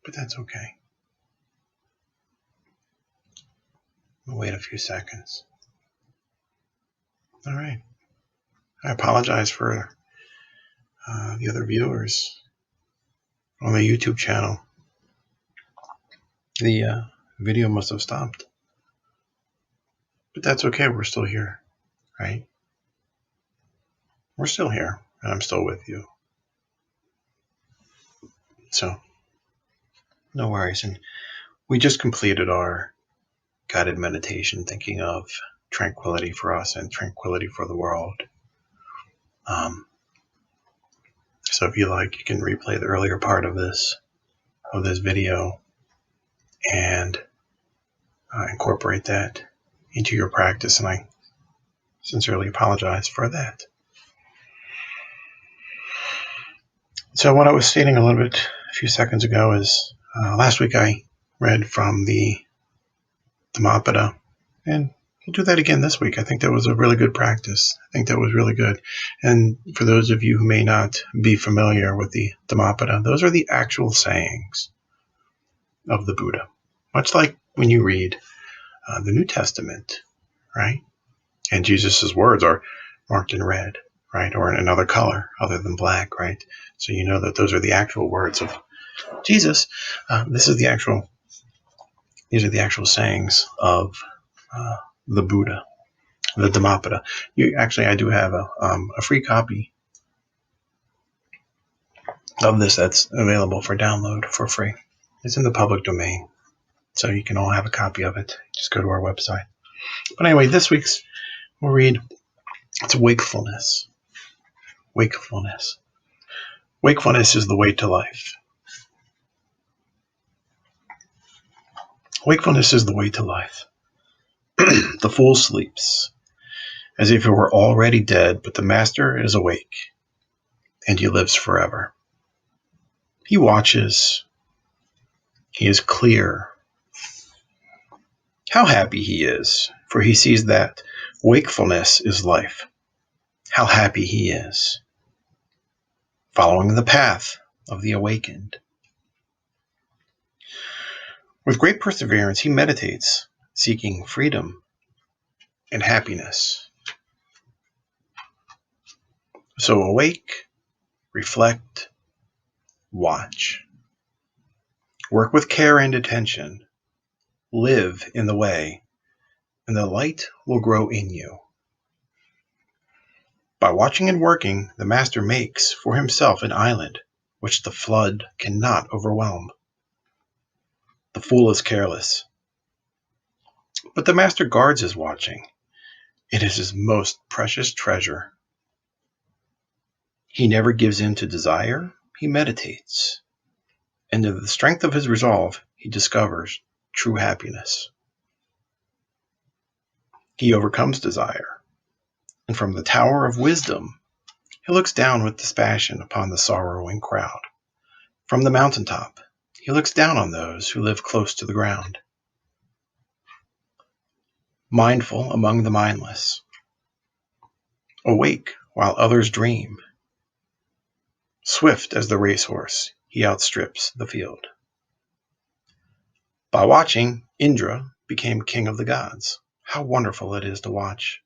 but that's okay. We'll wait a few seconds. All right. I apologize for the other viewers on the YouTube channel. The video must have stopped. But that's okay. We're still here, right? We're still here, and I'm still with you. So, no worries. And we just completed our guided meditation thinking of tranquility for us and tranquility for the world. So if you like, you can replay the earlier part of this video and incorporate that into your practice. And I sincerely apologize for that. So what I was stating a few seconds ago is last week I read from the Dhammapada, and we'll do that again this week. I think that was a really good practice. I think that was really good. And for those of you who may not be familiar with the Dhammapada, those are the actual sayings of the Buddha. Much like when you read the New Testament, right? And Jesus' words are marked in red, right? Or in another color other than black, right? So you know that those are the actual words of Jesus. These are the actual sayings of the Buddha, the Dhammapada. I do have a free copy of this that's available for download for free. It's in the public domain, so you can all have a copy of it. Just go to our website. But anyway, this week's we'll read, it's Wakefulness. Wakefulness. Wakefulness is the way to life. Wakefulness is the way to life. The fool sleeps, as if he were already dead, but the master is awake, and he lives forever. He watches. He is clear. How happy he is, for he sees that wakefulness is life. How happy he is, following the path of the awakened. With great perseverance, he meditates, seeking freedom and happiness. So awake, reflect, watch. Work with care and attention. Live in the way, and the light will grow in you. By watching and working, the master makes for himself an island which the flood cannot overwhelm. The fool is careless, but the master guards his watching. It is his most precious treasure. He never gives in to desire. He meditates, and in the strength of his resolve, he discovers true happiness. He overcomes desire, and from the tower of wisdom, he looks down with dispassion upon the sorrowing crowd. From the mountaintop, he looks down on those who live close to the ground. Mindful among the mindless, awake while others dream. Swift as the racehorse, he outstrips the field. By watching, Indra became king of the gods. How wonderful it is to watch.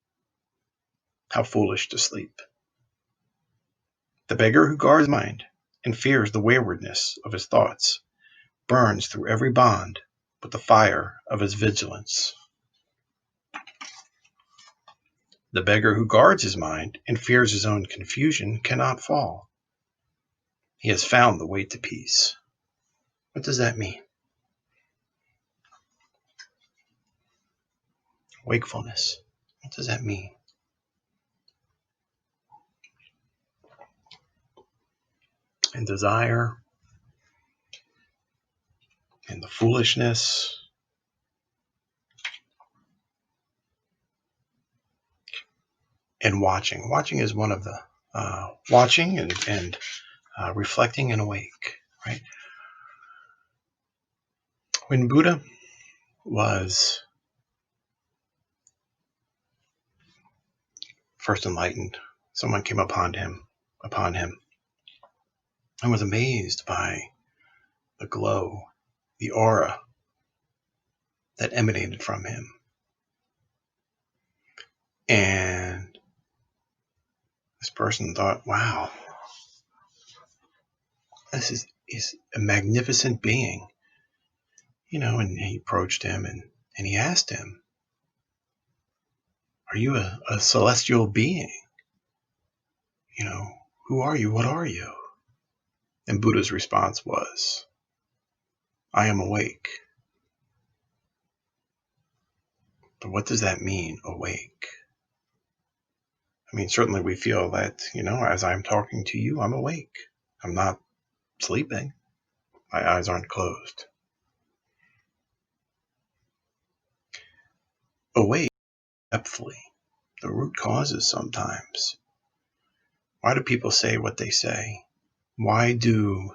How foolish to sleep. The beggar who guards his mind and fears the waywardness of his thoughts burns through every bond with the fire of his vigilance. The beggar who guards his mind and fears his own confusion cannot fall. He has found the way to peace. What does that mean? Wakefulness. What does that mean? And desire, and the foolishness, and watching. Watching is one of the watching and reflecting and awake, right? When Buddha was first enlightened, someone came upon him, and was amazed by the glow the aura that emanated from him. And this person thought, wow, this is a magnificent being. And he approached him and he asked him, are you a celestial being? Who are you? What are you? And Buddha's response was, I am awake. But what does that mean, awake? I mean, certainly we feel that, as I'm talking to you, I'm awake. I'm not sleeping. My eyes aren't closed. Awake, depthfully, the root causes sometimes. Why do people say what they say? Why do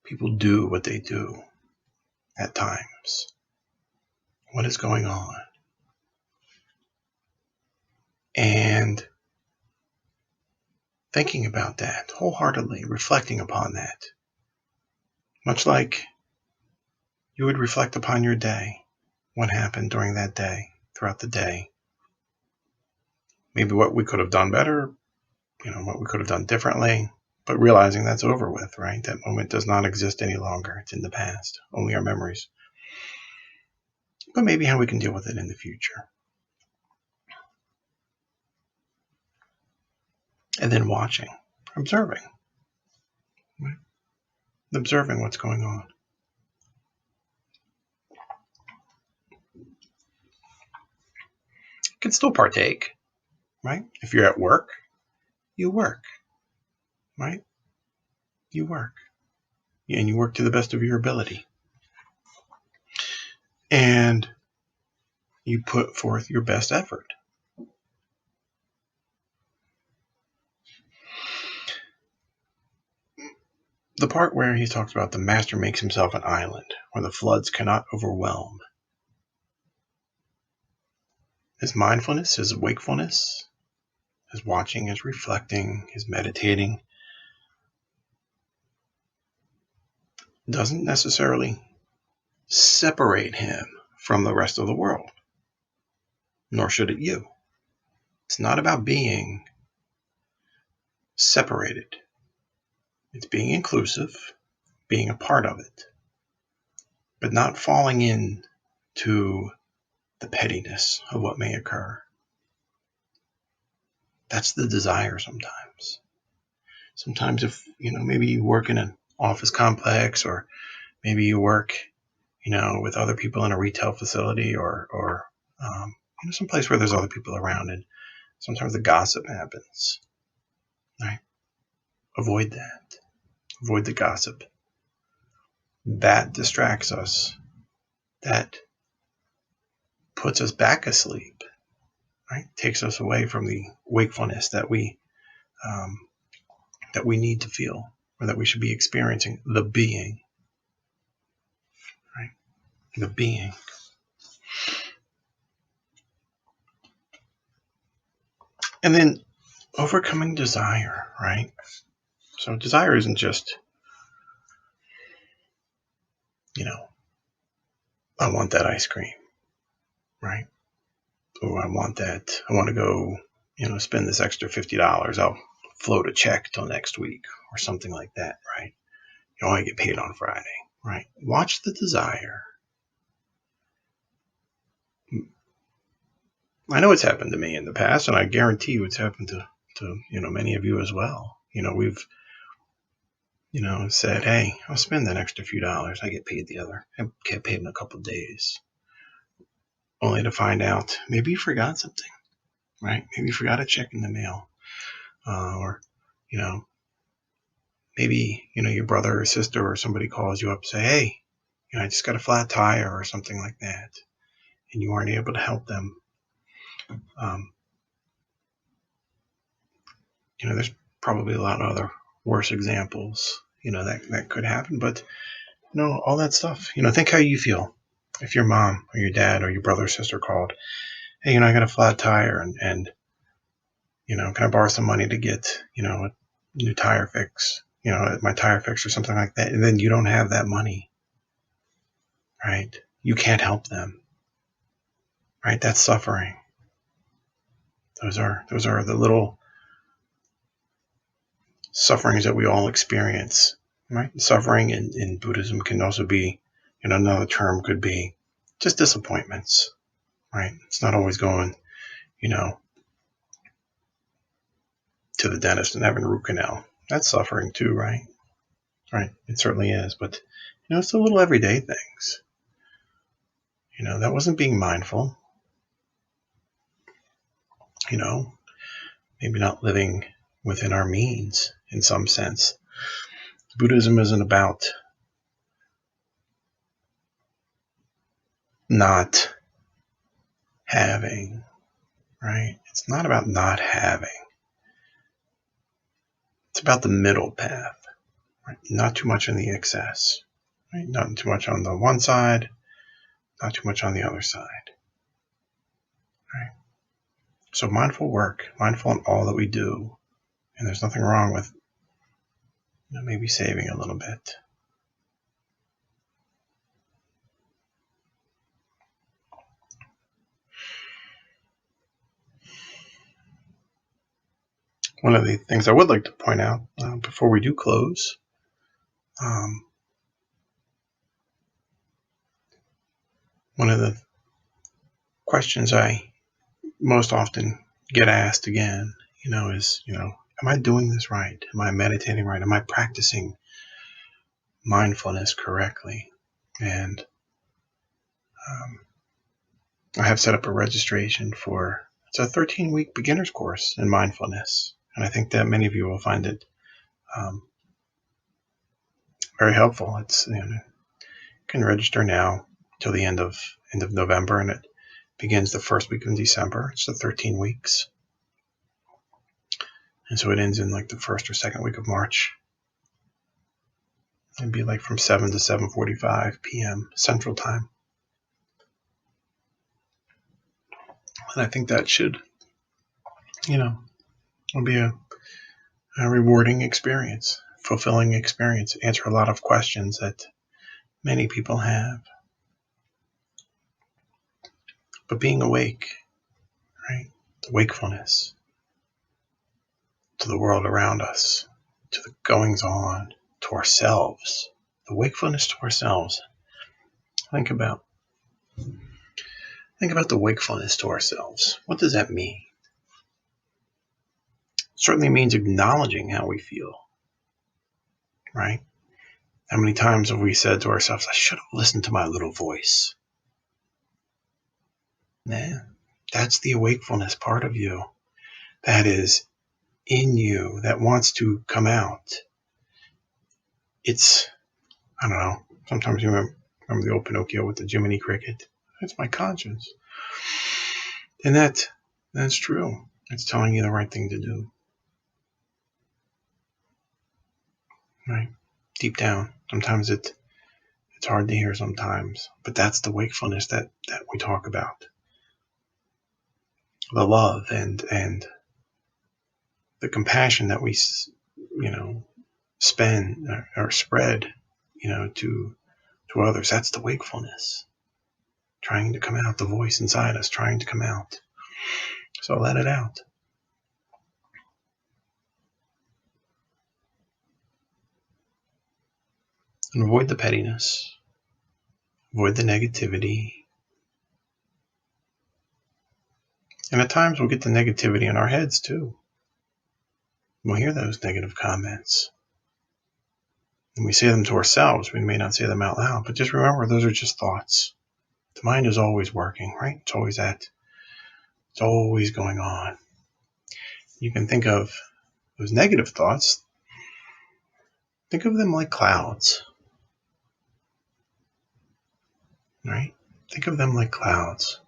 people do what they do at times? What is going on? And thinking about that wholeheartedly, reflecting upon that, much like you would reflect upon your day, what happened during that day, throughout the day, maybe what we could have done better, what we could have done differently, but realizing that's over with, right? That moment does not exist any longer. It's in the past, only our memories. But maybe how we can deal with it in the future. And then watching, observing, right? Observing what's going on. You can still partake, right? If you're at work, you work, right? You work. And you work to the best of your ability. And you put forth your best effort. The part where he talks about the master makes himself an island where the floods cannot overwhelm. His mindfulness, his wakefulness, his watching, his reflecting, his meditating doesn't necessarily separate him from the rest of the world, nor should it you. It's not about being separated. It's being inclusive, being a part of it, but not falling into the pettiness of what may occur. That's the desire sometimes. Sometimes if, maybe you work in an office complex, or maybe you work, with other people in a retail facility, or someplace where there's other people around, and sometimes the gossip happens, right? Avoid that. Avoid the gossip. That distracts us. That puts us back asleep, right? Takes us away from the wakefulness that we need to feel, or that we should be experiencing, the being, right? The being. And then overcoming desire, right? So desire isn't just, I want that ice cream, right? Or I want to go, spend this extra $50. I'll float a check till next week, or something like that, right? I get paid on Friday, right? Watch the desire. I know it's happened to me in the past, and I guarantee you it's happened to many of you as well. We've said, hey, I'll spend that extra few dollars. I get paid I get paid in a couple of days. Only to find out, maybe you forgot something, right? Maybe you forgot a check in the mail. Or, maybe, your brother or sister or somebody calls you up and say, hey, I just got a flat tire or something like that. And you aren't able to help them. There's probably a lot of other worse examples, that could happen. But, all that stuff, think how you feel. If your mom or your dad or your brother or sister called, hey, I got a flat tire and can I borrow some money to get, a new tire fix, my tire fix or something like that. And then you don't have that money. right? You can't help them, right? That's suffering. Those are the little sufferings that we all experience, right? Suffering in Buddhism can also be, another term could be just disappointments, right? It's not always going, to the dentist and having a root canal. That's suffering too, right? Right. It certainly is. But, it's the little everyday things. That wasn't being mindful. Maybe not living within our means in some sense. Buddhism isn't about not having, right? It's not about not having. It's about the middle path, right? Not too much in the excess, right? Not too much on the one side, not too much on the other side, right? So mindful work, mindful in all that we do, and there's nothing wrong with maybe saving a little bit. One of the things I would like to point out before we do close, one of the questions I most often get asked again, is, am I doing this right? Am I meditating right? Am I practicing mindfulness correctly? And I have set up a registration for, it's a 13-week beginner's course in mindfulness. And I think that many of you will find it very helpful. It's, you can register now till the end of November, and it begins the first week of December. It's the 13 weeks. And so it ends in like the first or second week of March. It'd be like from 7 to 7:45 p.m. Central Time. And I think that should, will be a rewarding experience, fulfilling experience, answer a lot of questions that many people have. But being awake, right? The wakefulness to the world around us, to the goings on, to ourselves, the wakefulness to ourselves. Think about the wakefulness to ourselves. What does that mean? It certainly means acknowledging how we feel, right? How many times have we said to ourselves, I should have listened to my little voice? Nah, that's the wakefulness part of you that is in you, that wants to come out. It's, I don't know, sometimes you remember the old Pinocchio with the Jiminy Cricket. It's my conscience. And that's true. It's telling you the right thing to do. Right? Deep down. Sometimes it's hard to hear sometimes, but that's the wakefulness that we talk about. The love and the compassion that we, spend or spread, to others. That's the wakefulness. Trying to come out, the voice inside us trying to come out. So let it out. And avoid the pettiness. Avoid the negativity. And at times we'll get the negativity in our heads too. We'll hear those negative comments. And we say them to ourselves. We may not say them out loud, but just remember, those are just thoughts. The mind is always working, right? It's always going on. You can think of those negative thoughts. Think of them like clouds, right? Think of them like clouds.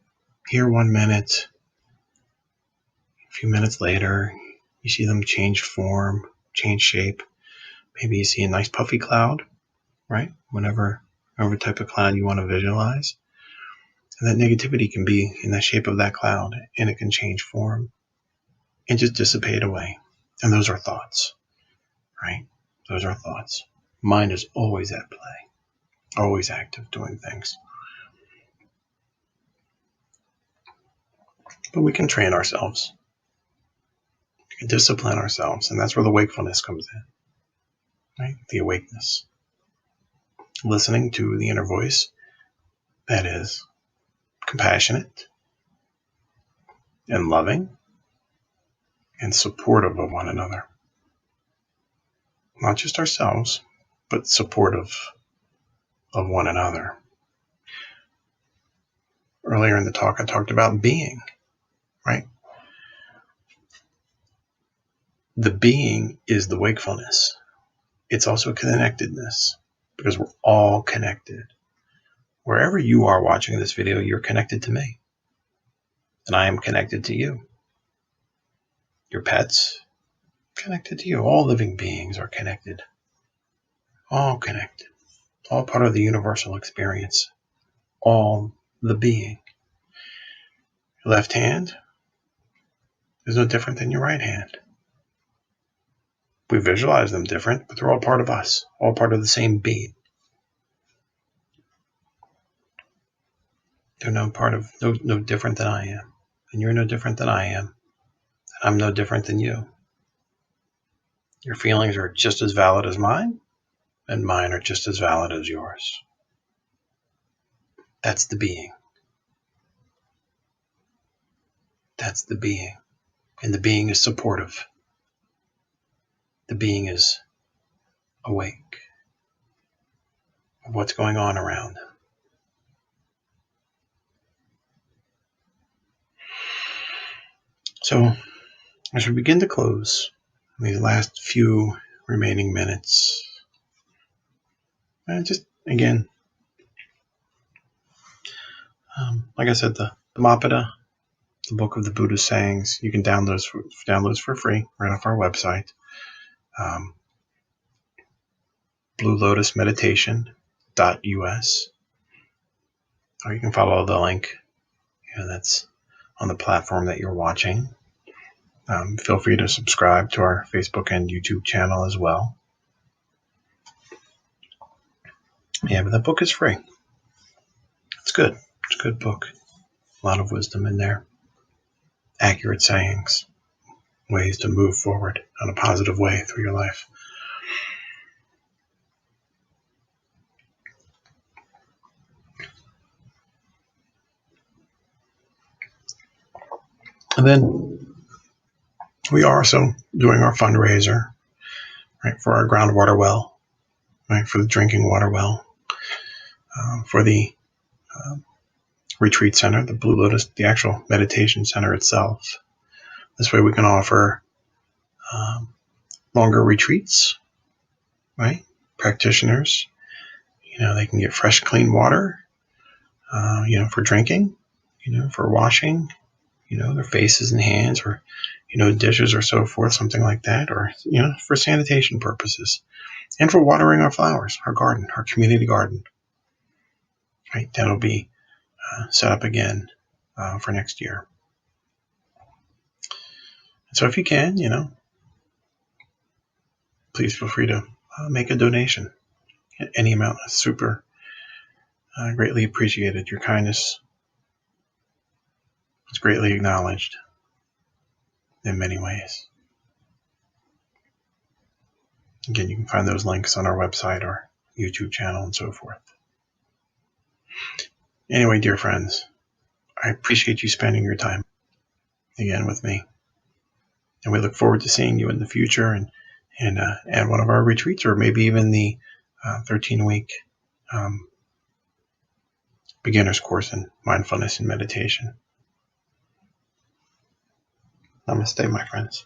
Here 1 minute, a few minutes later, you see them change form, change shape. Maybe you see a nice puffy cloud, right? Whatever type of cloud you want to visualize. And that negativity can be in the shape of that cloud, and it can change form and just dissipate away. And those are thoughts, right? Those are thoughts. Mind is always at play. always active doing things. But we can train ourselves. We can discipline ourselves. And that's where the wakefulness comes in, right? The awakeness. Listening to the inner voice that is compassionate and loving and supportive of one another. Not just ourselves, but supportive of one another. Earlier in the talk, I talked about being, right? The being is the wakefulness. It's also connectedness, because we're all connected. Wherever you are watching this video, you're connected to me. And I am connected to you. Your pets, connected to you. All living beings are connected. All connected. All part of the universal experience. All the being. Your left hand is no different than your right hand. We visualize them different, but they're all part of us. All part of the same being. They're no different than I am. And you're no different than I am. And I'm no different than you. Your feelings are just as valid as mine, and mine are just as valid as yours. That's the being. That's the being. And the being is supportive. The being is awake of what's going on around. So, as we begin to close these last few remaining minutes, just again, like I said, the Dhammapada, the book of the Buddhist sayings, you can download those for free right off our website. BlueLotusMeditation.us, or you can follow the link that's on the platform that you're watching. Feel free to subscribe to our Facebook and YouTube channel as well. Yeah, but that book is free. It's good. It's a good book. A lot of wisdom in there. Accurate sayings. Ways to move forward in a positive way through your life. And then we are also doing our fundraiser, right, for our groundwater well, right, for the drinking water well, for the retreat center, the Blue Lotus, the actual meditation center itself. This way we can offer longer retreats, right? Practitioners, they can get fresh, clean water, for drinking, for washing, their faces and hands, or, dishes or so forth, something like that, or, for sanitation purposes, and for watering our flowers, our garden, our community garden, right? That'll be set up again for next year. So if you can, please feel free to make a donation. Any amount is super greatly appreciated. Your kindness is greatly acknowledged in many ways. Again, you can find those links on our website or YouTube channel and so forth. Anyway, dear friends, I appreciate you spending your time again with me. And we look forward to seeing you in the future and at one of our retreats, or maybe even the 13-week beginner's course in mindfulness and meditation. Namaste, my friends.